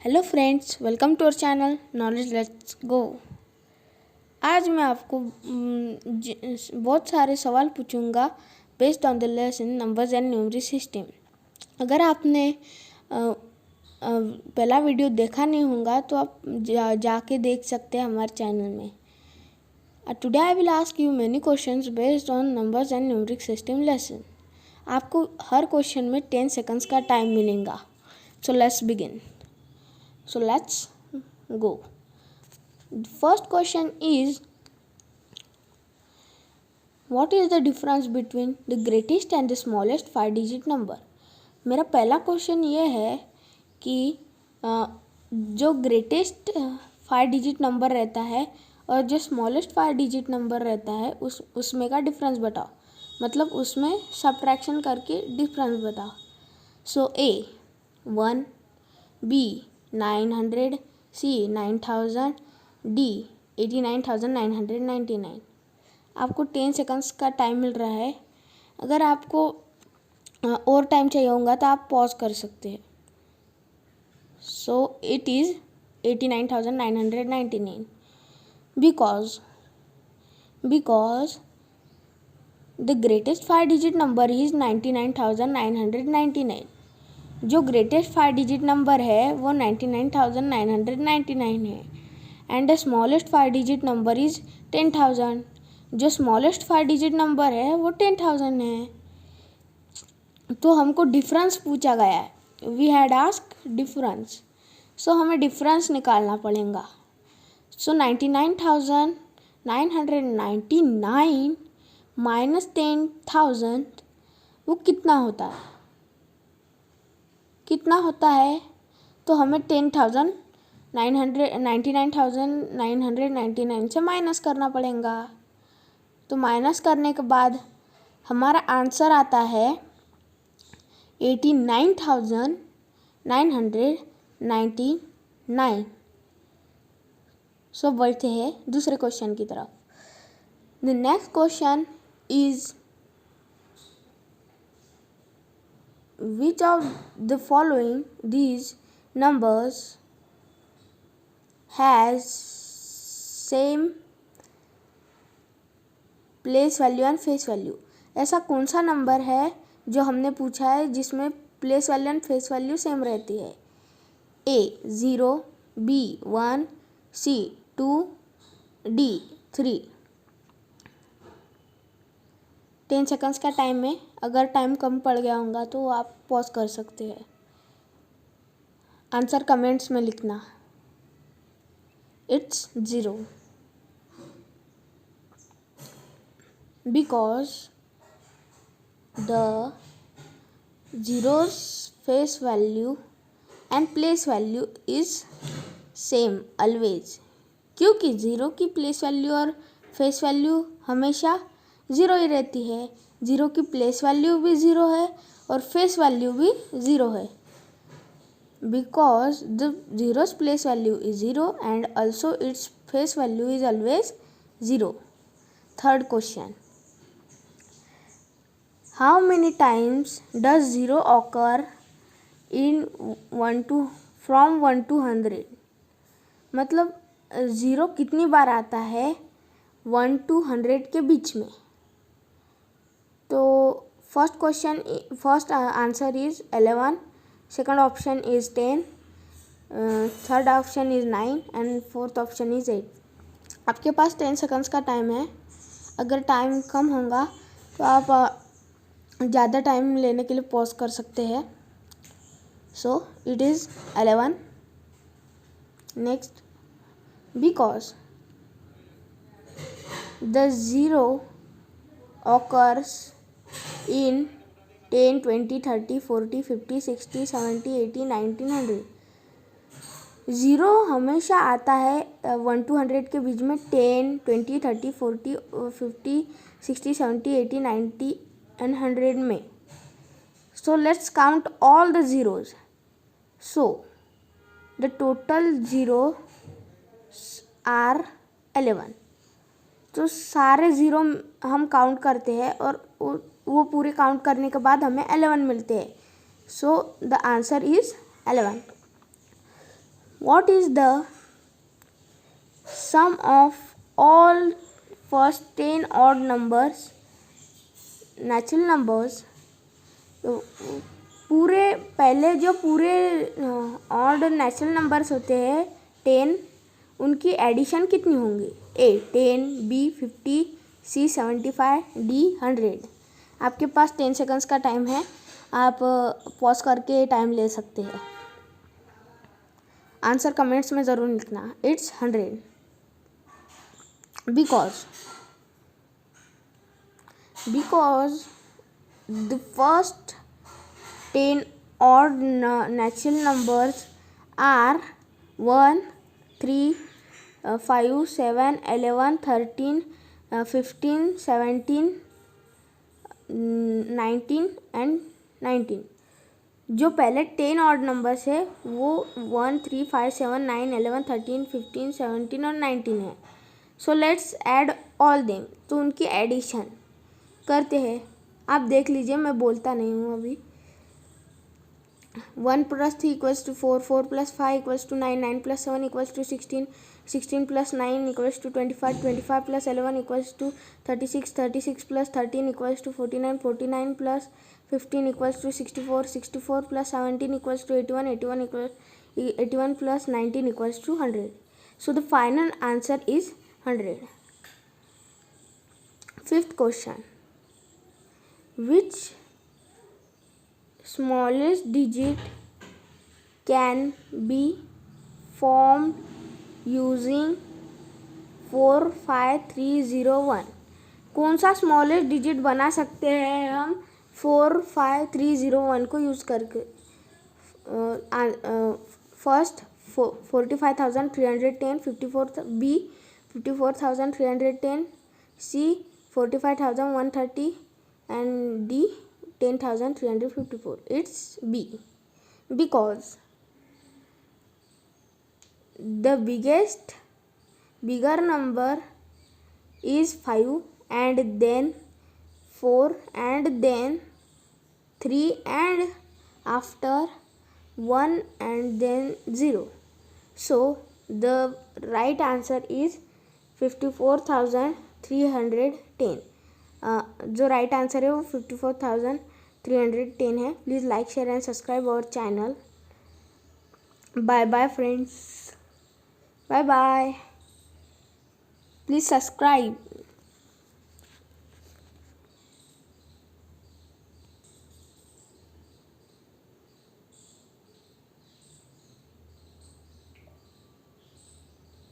Hello friends, welcome to our channel knowledge let's go. आज मैं आपको बहुत सारे सवाल पूछूंगा based on the lesson numbers and numeric system. अगर आपने पहला वीडियो देखा नहीं होगा तो आप जाके देख सकते हैं हमारे चैनल में। Today I will ask you many questions based on numbers and numeric system lesson. आपको हर क्वेश्चन में 10 सेकंड्स का टाइम मिलेगा। So let's begin. So let's go. The first question is, what is the difference between the greatest and the smallest 5-digit number? मेरा पहला question ये है कि जो ग्रेटेस्ट 5-digit नंबर रहता है और जो स्मॉलेस्ट 5-digit नंबर रहता है उसमें का डिफरेंस बताओ। मतलब उसमें सब्ट्रैक्शन करके डिफरेंस बताओ। सो ए 1, बी 900, C 9000, D 89,999। आपको 10 सेकंड्स का टाइम मिल रहा है। अगर आपको और टाइम चाहिए होगा तो आप पॉज कर सकते हैं। So it is 89,999 because the greatest 5-digit number is 99,999। जो ग्रेटेस्ट 5-digit नंबर है वो 99,999 है and the smallest 5-digit number is 10,000। जो स्मॉलेस्ट 5-digit नंबर है वो 10,000 है। तो हमको डिफरेंस पूछा गया है। वी हैड आस्क डिफरेंस, सो हमें डिफरेंस निकालना पड़ेगा। सो 99,999 माइनस 10,000 वो कितना होता है? तो हमें 99,999 से माइनस करना पड़ेगा। तो माइनस करने के बाद हमारा आंसर आता है 89,999। सो बढ़ते हैं दूसरे क्वेश्चन की तरफ। The next question is, which of the following these numbers has same place value and face value? ऐसा कौन सा नंबर है जो हमने पूछा है जिसमें place value and face value same रहती है? A 0, B 1, C 2, D 3। 10 seconds का टाइम है। अगर टाइम कम पड़ गया होगा तो आप पॉज कर सकते हैं। आंसर कमेंट्स में लिखना। It's 0 because the zero's face value and place value is same always. क्योंकि ज़ीरो की प्लेस वैल्यू और फेस वैल्यू हमेशा ज़ीरो ही रहती है। ज़ीरो की प्लेस वैल्यू भी ज़ीरो है और फेस वैल्यू भी ज़ीरो है। Because the zero's place value is zero and also its face value is always zero. Third question, how many times does zero occur in 1 to from 1 to 100? मतलब zero कितनी बार आता है 1 to 100 के बीच में? तो first answer is 11, second option is 10, third option is 9 and fourth option is 8। आपके पास 10 seconds का time है। अगर टाइम कम होगा तो आप ज़्यादा टाइम लेने के लिए पॉज कर सकते हैं। So it is 11। Next, because the zero occurs in 10, 20, 30, 40, 50, 60, 70, 80, 90, 100। Zero हमेशा आता है 1 to 100 के बीच में 10, 20, 30, 40, 50, 60, 70, 80, 90 एंड 100 में। So let's count all the zeros. So the total zero are 11। तो सारे ज़ीरो हम काउंट करते हैं और वो पूरे काउंट करने के बाद हमें 11 मिलते हैं। So the answer is 11। What is the sum of all first 10 odd numbers, natural numbers? तो पूरे पहले जो पूरे ऑड नेचुरल नंबर्स होते हैं 10, उनकी एडिशन कितनी होंगी? ए 10, बी 50, सी 75, डी 100। आपके पास 10 सेकंड्स का टाइम है, आप पॉज करके टाइम ले सकते हैं। आंसर कमेंट्स में ज़रूर लिखना। It's 100 because the first 10 odd natural numbers are 1, 3, 5, 7, 11, 13, 15, 17, 19 and 19। जो पहले 10 ऑड नंबर्स है वो 1, 3, 5, 7, 9, 11, 13, 15, 17 और 19 है। So let's add all them. तो उनकी एडिशन करते हैं। आप देख लीजिए, मैं बोलता नहीं हूँ अभी। 1 + 3 = 4, 4 + 5 = 9, 9 + 7 = 16, 16 + 9 = 25, 25 + 11 = 36, 36 + 13 = 49, 49 + 15 = 64, 64 + 17 = 81, 81 + 19 = 100। So the final answer is 100. Fifth question. Which smallest digit can be formed using 45301? कौन सा स्मॉलेस्ट डिजिट बना सकते हैं हम 45301 को यूज़ करके? First 45,310, 54 B 54,310, C 45,130 and D 10,354. It's B because the bigger number is 5 and then 4 and then 3 and after 1 and then 0. So the right answer is 54,310. जो right answer है वो 54,310 है। Please like, share and subscribe our channel. Bye bye friends, bye bye. Please subscribe.